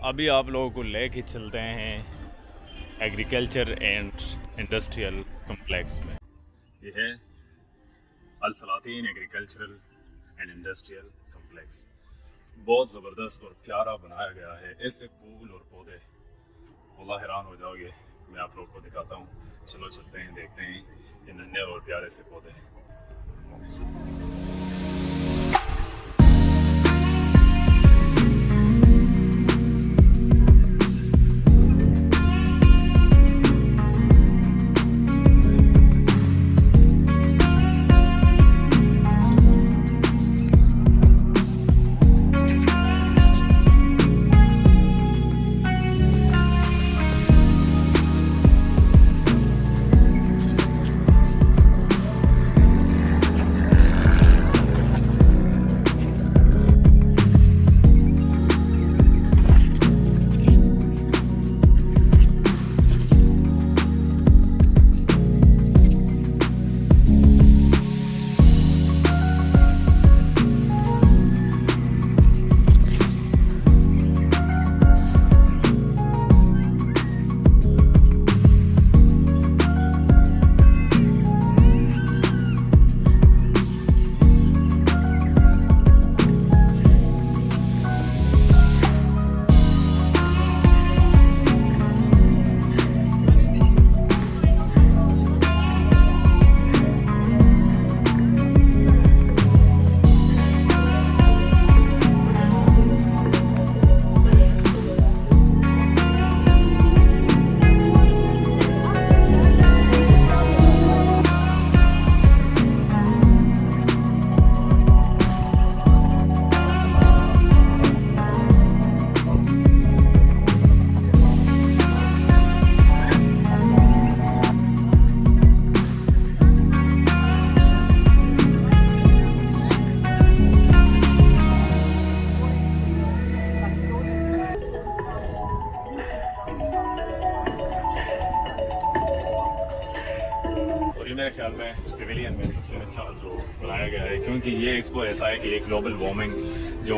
अभी आप लोगों को लेके चलते हैं एग्रीकल्चर एंड इंडस्ट्रियल कॉम्प्लेक्स में। ये है अल सलातीन एग्रीकल्चरल एंड इंडस्ट्रियल कॉम्प्लेक्स। बहुत ज़बरदस्त और प्यारा बनाया गया है। इससे फूल और पौधे अल्लाह हैरान हो जाओगे। मैं आप लोग को दिखाता हूँ, चलो चलते हैं, देखते हैं ये नन्हे और प्यारे से पौधे। मेरे ख्याल में पेविलियन में सबसे अच्छा जो बनाया गया है, क्योंकि ये एक्सपो ऐसा है कि एक ग्लोबल वार्मिंग जो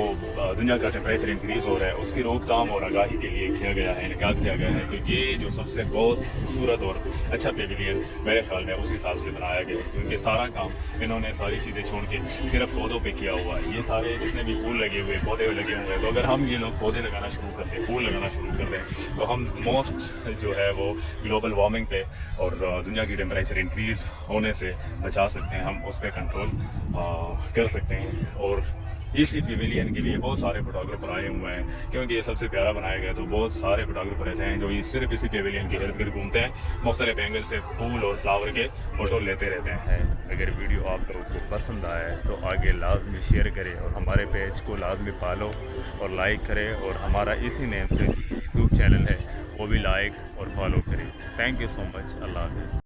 दुनिया का टेम्परेचर इंक्रीज़ हो रहा है उसकी रोकथाम और आगाही के लिए किया गया है, इनका किया गया है। तो ये जो सबसे बहुत खूबसूरत और अच्छा पेविलियन मेरे ख्याल में उस हिसाब से बनाया गया है, क्योंकि सारा काम इन्होंने सारी चीज़ें छोड़ के सिर्फ पौधों पर किया हुआ है। ये सारे जितने भी फूल लगे हुए, पौधे लगे हुए हैं, तो अगर हम ये लोग पौधे लगाना शुरू कर दें, फूल लगाना शुरू कर दें, तो हम मोस्ट जो है वो ग्लोबल वार्मिंग पे और दुनिया की टेम्परेचर इंक्रीज़ होने से बचा सकते हैं, हम उस पर कंट्रोल कर सकते हैं। और इसी पेविलियन के लिए बहुत सारे फोटोग्राफर आए हुए हैं, क्योंकि ये सबसे प्यारा बनाया गया। तो बहुत सारे फोटोग्राफर ऐसे हैं जो सिर्फ इसी पेविलियन के इर्द गिर्द घूमते हैं, मुख्तलिफ एंगल से फूल और फ्लावर के फ़ोटो लेते रहते हैं। अगर वीडियो आप लोगों को पसंद आए तो आगे लाजमी शेयर करें और हमारे पेज को लाजमी फॉलो और लाइक करें, और हमारा इसी नेम से यूट्यूब चैनल है वो भी लाइक और फॉलो करें। Thank you so much. अल्लाह हाफ़िज़।